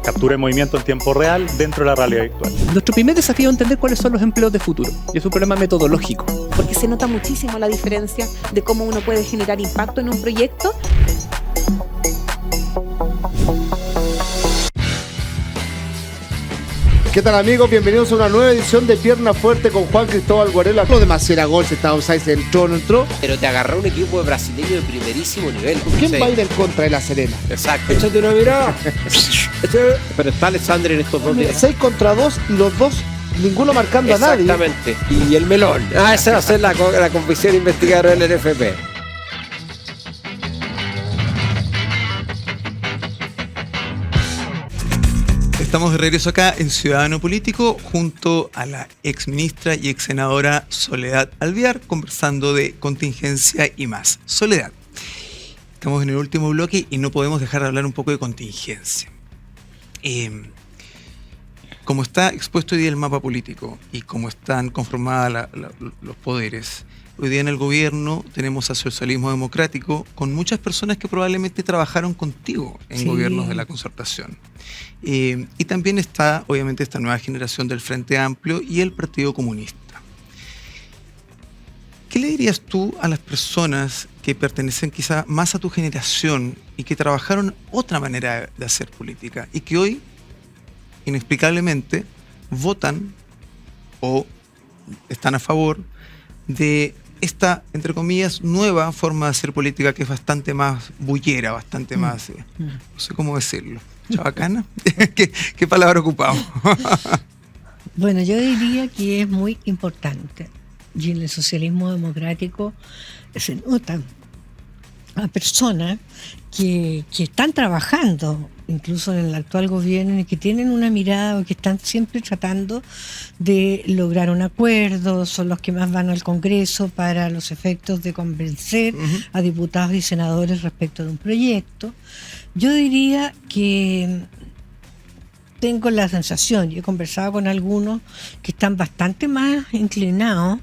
captura de movimiento en tiempo real dentro de la realidad virtual. Nuestro primer desafío es entender cuáles son los empleos de futuro y es un problema metodológico. Porque se nota muchísimo la diferencia de cómo uno puede generar impacto en un proyecto. ¿Qué tal, amigos? Bienvenidos a una nueva edición de Pierna Fuerte con Juan Cristóbal Guarela. Lo demás era gol, si estaba offside, se entró o no entró. Pero te agarró un equipo de brasileño de primerísimo nivel. ¿Quién va a ir en contra de La Serena? Exacto. Échate una mirada. Pero está Alexander en estos 2 días. 6 contra 2 y los dos, ninguno marcando a nadie. Exactamente. Y el melón. Esa va a ser la comisión investigadora del NFP. Estamos de regreso acá en Ciudadano Político junto a la ex ministra y ex senadora Soledad Alvear, conversando de contingencia y más. Soledad, estamos en el último bloque y no podemos dejar de hablar un poco de contingencia. Como está expuesto hoy día el mapa político y como están conformados los poderes, hoy día en el gobierno tenemos al socialismo democrático con muchas personas que probablemente trabajaron contigo en gobiernos de la Concertación. Y también está, obviamente, esta nueva generación del Frente Amplio y el Partido Comunista. ¿Qué le dirías tú a las personas que pertenecen quizá más a tu generación y que trabajaron otra manera de hacer política y que hoy, inexplicablemente, votan o están a favor de esta, entre comillas, nueva forma de hacer política que es bastante más bullera, bastante más, no sé cómo decirlo, chabacana? ¿Qué palabra ocupamos? Bueno, yo diría que es muy importante, y en el socialismo democrático se notan a personas que están trabajando incluso en el actual gobierno y que tienen una mirada o que están siempre tratando de lograr un acuerdo, son los que más van al Congreso para los efectos de convencer a diputados y senadores respecto de un proyecto. Yo diría que tengo la sensación, y he conversado con algunos, que están bastante más inclinados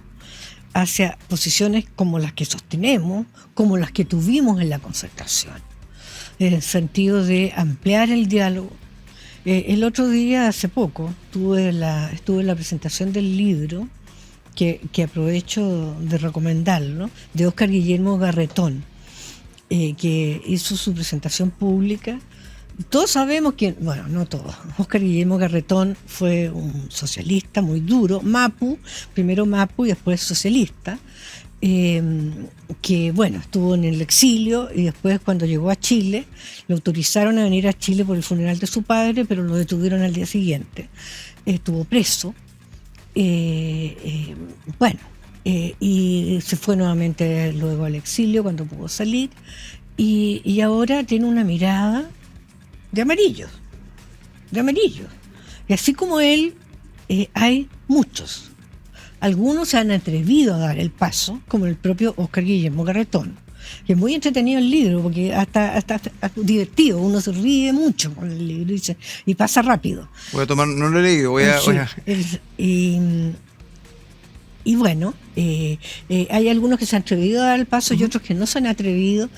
hacia posiciones como las que sostenemos, como las que tuvimos en la Concertación, en el sentido de ampliar el diálogo. El otro día, hace poco, estuve en la presentación del libro, que aprovecho de recomendarlo, de Óscar Guillermo Garretón, que hizo su presentación pública. Todos sabemos que, bueno, no todos, Óscar Guillermo Garretón fue un socialista muy duro, primero Mapu y después socialista, que bueno, estuvo en el exilio y después cuando llegó a Chile, lo autorizaron a venir a Chile por el funeral de su padre, pero lo detuvieron al día siguiente. Estuvo preso, y se fue nuevamente luego al exilio cuando pudo salir, y ahora tiene una mirada de amarillos. Y así como él, hay muchos. Algunos se han atrevido a dar el paso, como el propio Óscar Guillermo Garretón, que es muy entretenido el libro, porque hasta divertido, uno se ríe mucho con el libro y pasa rápido. Voy a tomar, no lo he leído, voy a... Y bueno, hay algunos que se han atrevido a dar el paso y otros que no se han atrevido,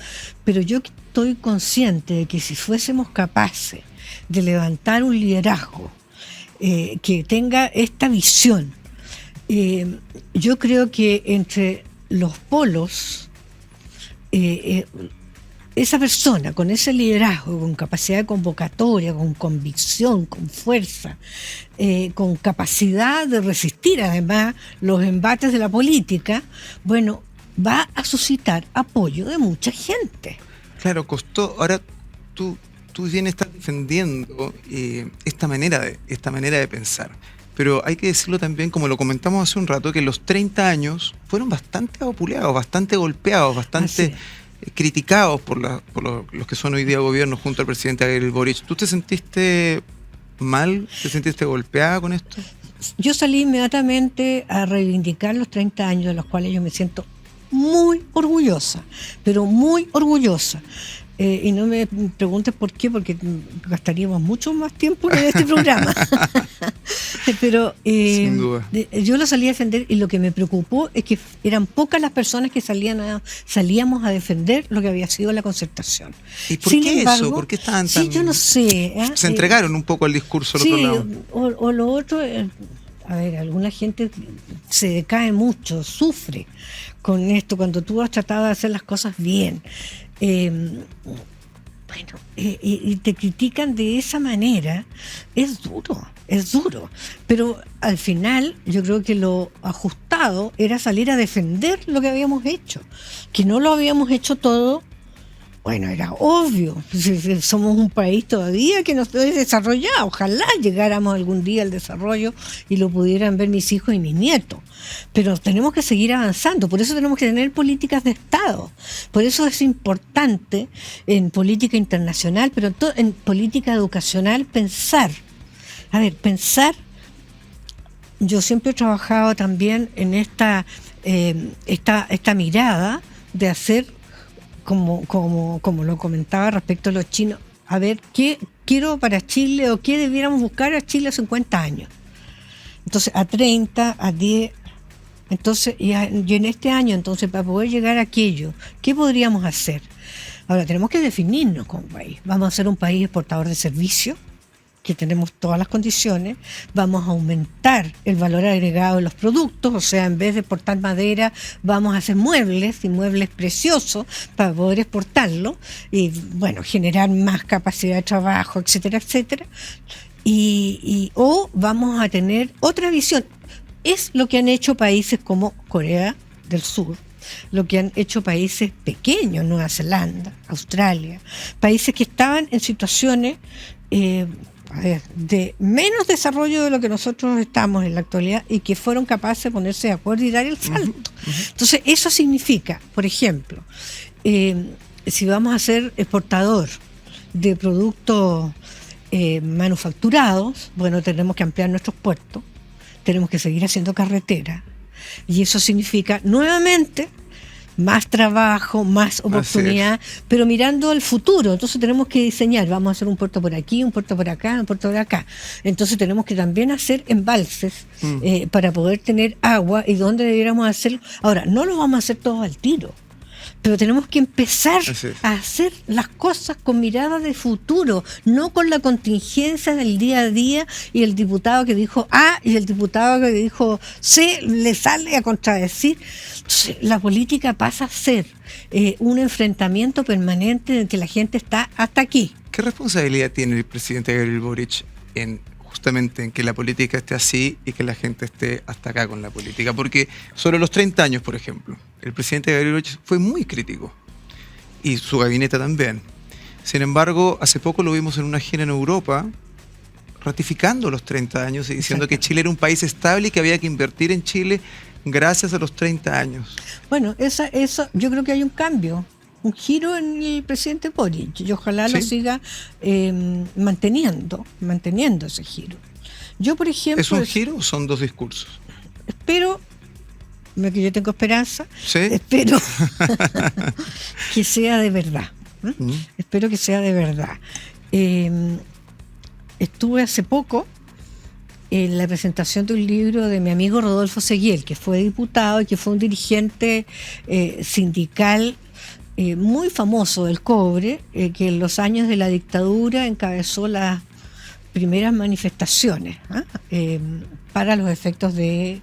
pero yo estoy consciente de que si fuésemos capaces de levantar un liderazgo que tenga esta visión, yo creo que entre los polos, esa persona con ese liderazgo, con capacidad de convocatoria, con convicción, con fuerza, con capacidad de resistir además los embates de la política, bueno, va a suscitar apoyo de mucha gente. Claro, costó. Ahora tú bien estás defendiendo esta manera de pensar. Pero hay que decirlo también, como lo comentamos hace un rato, que los 30 años fueron bastante vapuleados, bastante golpeados, bastante criticados por los que son hoy día gobierno junto al presidente Gabriel Boric. ¿Tú te sentiste mal? ¿Te sentiste golpeada con esto? Yo salí inmediatamente a reivindicar los 30 años, de los cuales yo me siento muy orgullosa, pero muy orgullosa. Y no me preguntes por qué, porque gastaríamos mucho más tiempo en este programa. Pero sin duda. Yo lo salí a defender y lo que me preocupó es que eran pocas las personas que salíamos a defender lo que había sido la Concertación. ¿Y por qué eso? ¿Por qué estaban tan...? Sí, yo no sé. Se entregaron un poco al discurso al otro lado. O lo otro... A ver, alguna gente se decae mucho, sufre con esto cuando tú has tratado de hacer las cosas bien. bueno, y te critican de esa manera, es duro. Pero al final yo creo que lo ajustado era salir a defender lo que habíamos hecho, que no lo habíamos hecho todo. Bueno, era obvio, somos un país todavía que no está desarrollado, ojalá llegáramos algún día al desarrollo y lo pudieran ver mis hijos y mis nietos, pero tenemos que seguir avanzando, por eso tenemos que tener políticas de Estado, por eso es importante en política internacional, pero en política educacional pensar, yo siempre he trabajado también en esta mirada de hacer, como lo comentaba respecto a los chinos, a ver qué quiero para Chile o qué debiéramos buscar a Chile a 50 años. Entonces, a 30, a 10, entonces, y en este año, entonces, para poder llegar a aquello, ¿qué podríamos hacer? Ahora, tenemos que definirnos como país. Vamos a ser un país exportador de servicios, que tenemos todas las condiciones, vamos a aumentar el valor agregado de los productos, o sea, en vez de exportar madera, vamos a hacer muebles, y muebles preciosos, para poder exportarlo, y bueno, generar más capacidad de trabajo, etcétera, etcétera, o vamos a tener otra visión. Es lo que han hecho países como Corea del Sur, lo que han hecho países pequeños, Nueva Zelanda, Australia, países que estaban en situaciones de menos desarrollo de lo que nosotros estamos en la actualidad y que fueron capaces de ponerse de acuerdo y dar el salto. Entonces, eso significa, por ejemplo, si vamos a ser exportador de productos manufacturados, bueno, tenemos que ampliar nuestros puertos, tenemos que seguir haciendo carretera, y eso significa nuevamente más trabajo, más oportunidad, pero mirando al futuro. Entonces tenemos que diseñar, vamos a hacer un puerto por aquí, un puerto por acá, un puerto por acá. Entonces tenemos que también hacer embalses para poder tener agua, y dónde debiéramos hacerlo. Ahora, no lo vamos a hacer todo al tiro, pero tenemos que empezar a hacer las cosas con mirada de futuro, no con la contingencia del día a día, y el diputado que dijo A y el diputado que dijo C le sale a contradecir. Entonces, la política pasa a ser un enfrentamiento permanente en el que la gente está hasta aquí. ¿Qué responsabilidad tiene el presidente Gabriel Boric justamente en que la política esté así y que la gente esté hasta acá con la política? Porque sobre los 30 años, por ejemplo, el presidente Gabriel Boric fue muy crítico, y su gabinete también. Sin embargo, hace poco lo vimos en una gira en Europa ratificando los 30 años y diciendo que Chile era un país estable y que había que invertir en Chile gracias a los 30 años. Bueno, eso yo creo que hay un cambio, un giro en el presidente Boric, y ojalá lo siga manteniendo ese giro. Yo, por ejemplo... ¿Es un giro o son dos discursos? Espero, que yo tengo esperanza, espero que sea de verdad. Espero que sea de verdad. Estuve hace poco en la presentación de un libro de mi amigo Rodolfo Seguiel, que fue diputado y que fue un dirigente sindical muy famoso del cobre, que en los años de la dictadura encabezó las primeras manifestaciones para los efectos de,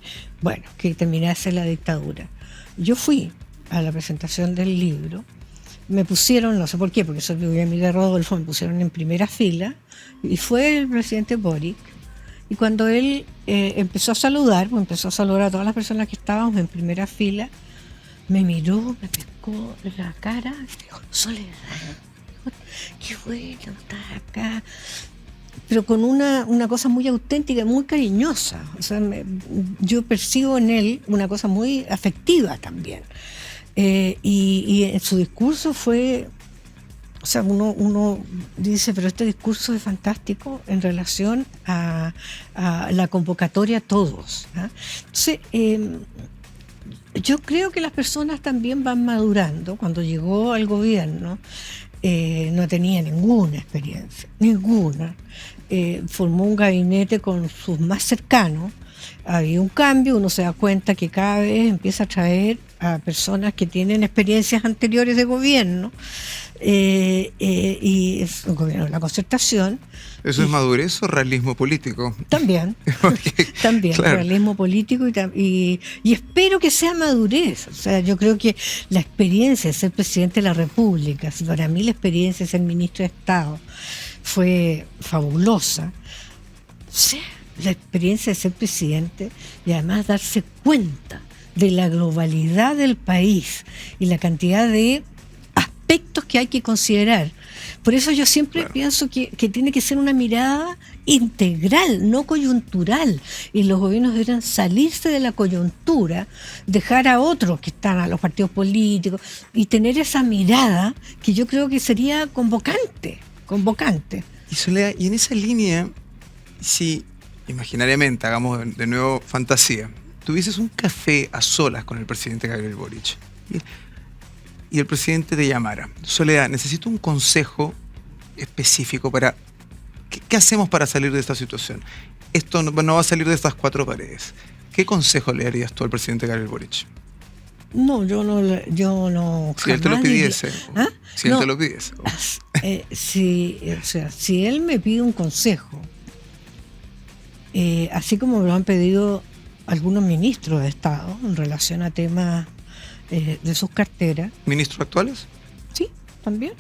que terminase la dictadura. Yo fui a la presentación del libro, me pusieron, no sé por qué, porque soy mi amiga Rodolfo, me pusieron en primera fila, y fue el presidente Boric. Y cuando él empezó a saludar a todas las personas que estábamos en primera fila, me miró, me pescó la cara, y dijo: Soledad, qué bueno estar acá. Pero con una cosa muy auténtica, muy cariñosa. O sea, yo percibo en él una cosa muy afectiva también. Y en su discurso fue... O sea, uno dice, pero este discurso es fantástico en relación a la convocatoria a todos. Entonces, yo creo que las personas también van madurando. Cuando llegó al gobierno, no tenía ninguna experiencia, ninguna. Formó un gabinete con sus más cercanos. Había un cambio, uno se da cuenta que cada vez empieza a traer a personas que tienen experiencias anteriores de gobierno, y es un gobierno de la concertación. ¿Eso es madurez o realismo político? También, también, claro. Realismo político y espero que sea madurez. O sea, yo creo que la experiencia de ser presidente de la República, si para mí la experiencia de ser ministro de Estado fue fabulosa, o sea, la experiencia de ser presidente y además darse cuenta de la globalidad del país y la cantidad de aspectos que hay que considerar. Por eso yo siempre pienso que tiene que ser una mirada integral, no coyuntural. Y los gobiernos deberían salirse de la coyuntura, dejar a otros que están, a los partidos políticos, y tener esa mirada que yo creo que sería convocante. Y Soledad, y en esa línea, si imaginariamente, hagamos de nuevo fantasía, tuvieses un café a solas con el presidente Gabriel Boric y el presidente te llamara: Soledad, necesito un consejo específico para ¿qué hacemos para salir de esta situación? Esto no va a salir de estas cuatro paredes. ¿Qué consejo le darías tú al presidente Gabriel Boric? No, yo no. Si él te lo pidiese. ¿Ah? Si él te lo pidiese. Si él me pide un consejo, así como me lo han pedido algunos ministros de Estado en relación a temas de sus carteras. ¿Ministros actuales? Sí, también.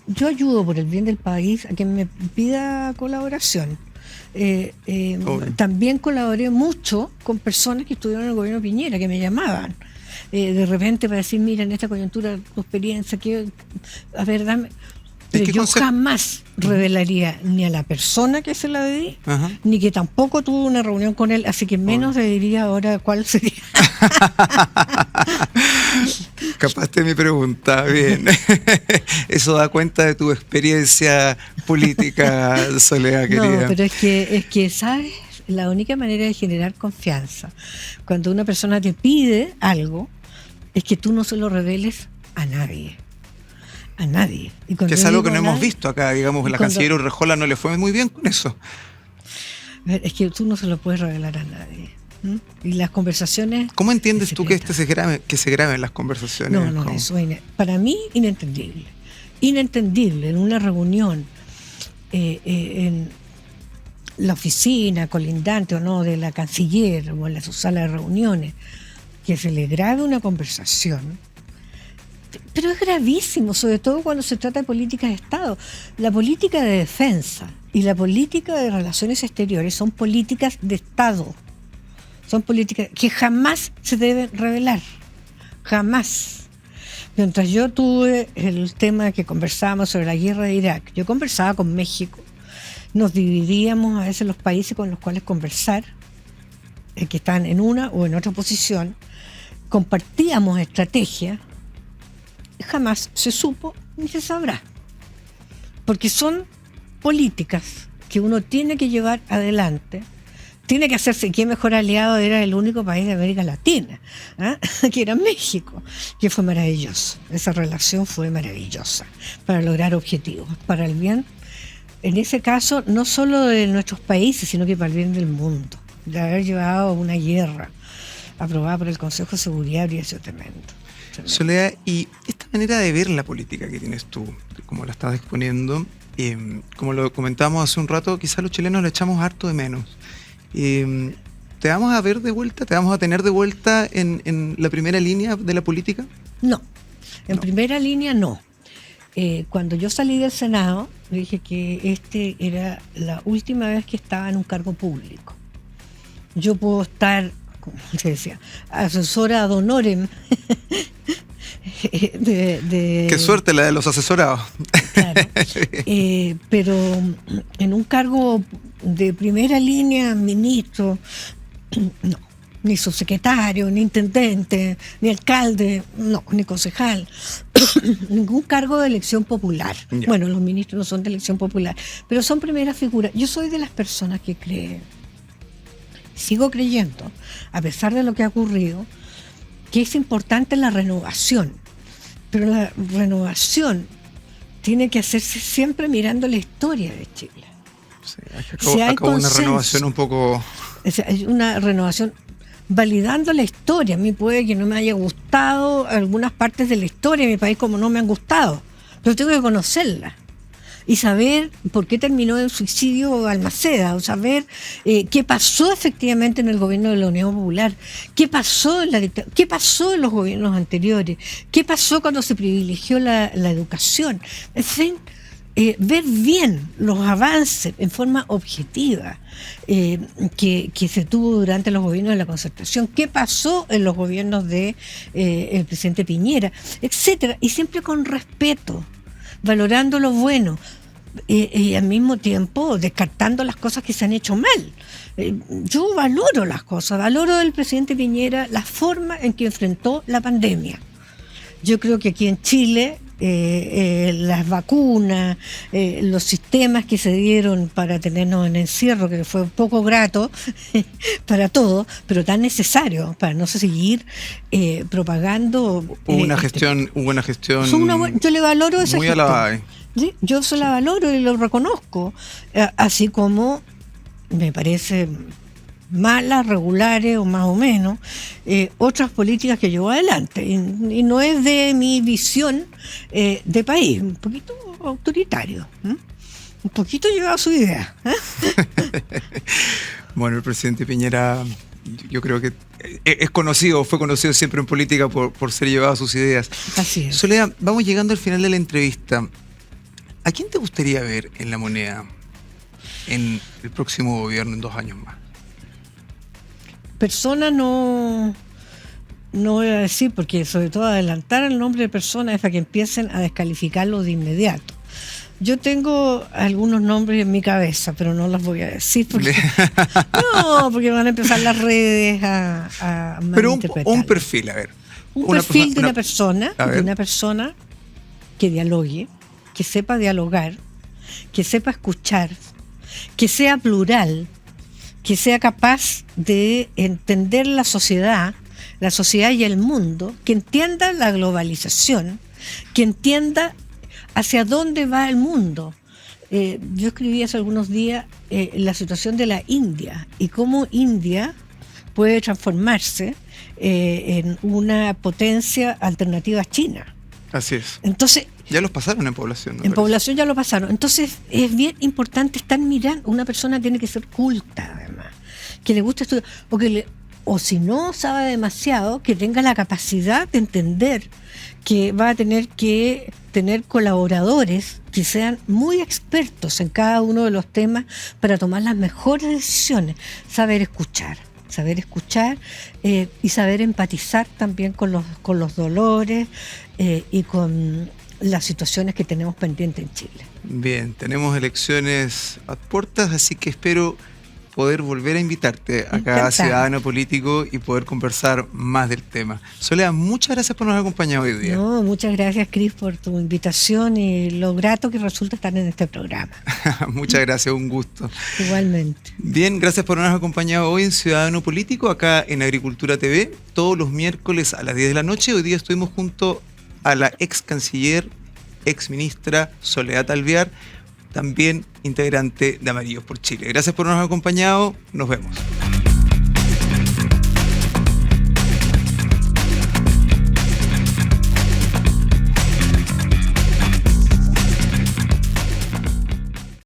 Yo ayudo por el bien del país a quien me pida colaboración. También colaboré mucho con personas que estuvieron en el gobierno Piñera, que me llamaban de repente para decir: mira, en esta coyuntura, tu experiencia, a ver, dame. Pero yo jamás revelaría ni a la persona que se la di, ni que tampoco tuve una reunión con él, así que menos le diría ahora cuál sería. Capaz de mi pregunta, bien. Eso da cuenta de tu experiencia política, Soledad, querida. No, pero es que, ¿sabes? La única manera de generar confianza, cuando una persona te pide algo, es que tú no se lo reveles a nadie. A nadie. Y que es algo que no hemos visto acá, digamos, la canciller Urrejola no le fue muy bien con eso. Es que tú no se lo puedes revelar a nadie. Y las conversaciones... ¿Cómo entiendes tú que se graben las conversaciones? No, eso para mí inentendible. Inentendible en una reunión en la oficina colindante o no de la canciller o en su sala de reuniones, que se le grabe una conversación. Pero es gravísimo, sobre todo cuando se trata de políticas de Estado. La política de defensa y la política de relaciones exteriores son políticas de Estado. Son políticas que jamás se deben revelar. Jamás. Mientras yo tuve el tema que conversábamos sobre la guerra de Irak, yo conversaba con México. Nos dividíamos a veces los países con los cuales conversar, que están en una o en otra posición. Compartíamos estrategias. Jamás se supo ni se sabrá, porque son políticas que uno tiene que llevar adelante, tiene que hacerse. ¿Qué mejor aliado? Era el único país de América Latina, que era México, que fue maravilloso. Esa relación fue maravillosa para lograr objetivos, para el bien, en ese caso, no solo de nuestros países, sino que para el bien del mundo, de haber llevado una guerra aprobada por el Consejo de Seguridad habría sido tremendo. Soledad, y esta manera de ver la política que tienes tú, como la estás exponiendo, como lo comentábamos hace un rato, quizás los chilenos le echamos harto de menos. ¿Te vamos a ver de vuelta? ¿Te vamos a tener de vuelta en la primera línea de la política? No, primera línea no. Cuando yo salí del Senado, dije que era la última vez que estaba en un cargo público. Yo puedo estar, como se decía, asesora ad honorem. Qué suerte la de los asesorados. Claro. Pero en un cargo de primera línea, ministro, no, ni subsecretario, ni intendente, ni alcalde, no, ni concejal, ningún cargo de elección popular. Ya. Bueno, los ministros no son de elección popular, pero son primeras figuras. Yo soy de las personas que creen, sigo creyendo, a pesar de lo que ha ocurrido, que es importante la renovación, pero la renovación tiene que hacerse siempre mirando la historia de Chile. Sí, acabó una renovación un poco... Hay una renovación validando la historia. A mí puede que no me haya gustado algunas partes de la historia de mi país como no me han gustado, pero tengo que conocerla y saber por qué terminó el suicidio Balmaceda, o saber qué pasó efectivamente en el gobierno de la Unión Popular, qué pasó qué pasó en los gobiernos anteriores, qué pasó cuando se privilegió la educación, en fin, ver bien los avances en forma objetiva que se tuvo durante los gobiernos de la Concertación, qué pasó en los gobiernos de el presidente Piñera, etcétera, y siempre con respeto, valorando lo bueno y al mismo tiempo descartando las cosas que se han hecho mal. Yo valoro las cosas, valoro del presidente Piñera la forma en que enfrentó la pandemia. Yo creo que aquí en Chile las vacunas, los sistemas que se dieron para tenernos en encierro, que fue un poco grato para todos, pero tan necesario para no seguir propagando. Hubo una gestión. Yo le valoro esa muy gestión. alabada. Sí, yo se la valoro y lo reconozco, así como me parece malas, regulares o más o menos, otras políticas que llevó adelante. Y no es de mi visión de país, un poquito autoritario, un poquito llevado a su idea. Bueno, el presidente Piñera, yo creo que fue conocido siempre en política por ser llevado a sus ideas. Así es. Soledad, vamos llegando al final de la entrevista. ¿A quién te gustaría ver en La Moneda en el próximo gobierno en 2 años más? Persona no voy a decir, porque sobre todo adelantar el nombre de persona es para que empiecen a descalificarlo de inmediato. Yo tengo algunos nombres en mi cabeza, pero no los voy a decir porque porque van a empezar las redes a malinterpretar. Pero un perfil, a ver. Un perfil de una persona que dialogue, que sepa dialogar, que sepa escuchar, que sea plural, que sea capaz de entender la sociedad y el mundo, que entienda la globalización, que entienda hacia dónde va el mundo. Yo escribí hace algunos días la situación de la India y cómo India puede transformarse en una potencia alternativa a China. Así es. Entonces, ya los pasaron en población. En población ya lo pasaron. Entonces es bien importante estar mirando. Una persona tiene que ser culta, además, que le guste estudiar, o si no sabe demasiado, que tenga la capacidad de entender que va a tener que tener colaboradores que sean muy expertos en cada uno de los temas para tomar las mejores decisiones. Saber escuchar y saber empatizar también con los dolores y con las situaciones que tenemos pendientes en Chile. Bien, tenemos elecciones a puertas, así que espero poder volver a invitarte acá a Ciudadano Político y poder conversar más del tema. Soledad, muchas gracias por nos acompañar hoy día. No, muchas gracias, Cris, por tu invitación y lo grato que resulta estar en este programa. Muchas gracias, un gusto. Igualmente. Bien, gracias por habernos acompañado hoy en Ciudadano Político, acá en Agricultura TV, todos los miércoles a las 10 de la noche. Hoy día estuvimos junto a la ex canciller, ex ministra Soledad Alvear, también integrante de Amarillos por Chile. Gracias por habernos acompañado. Nos vemos.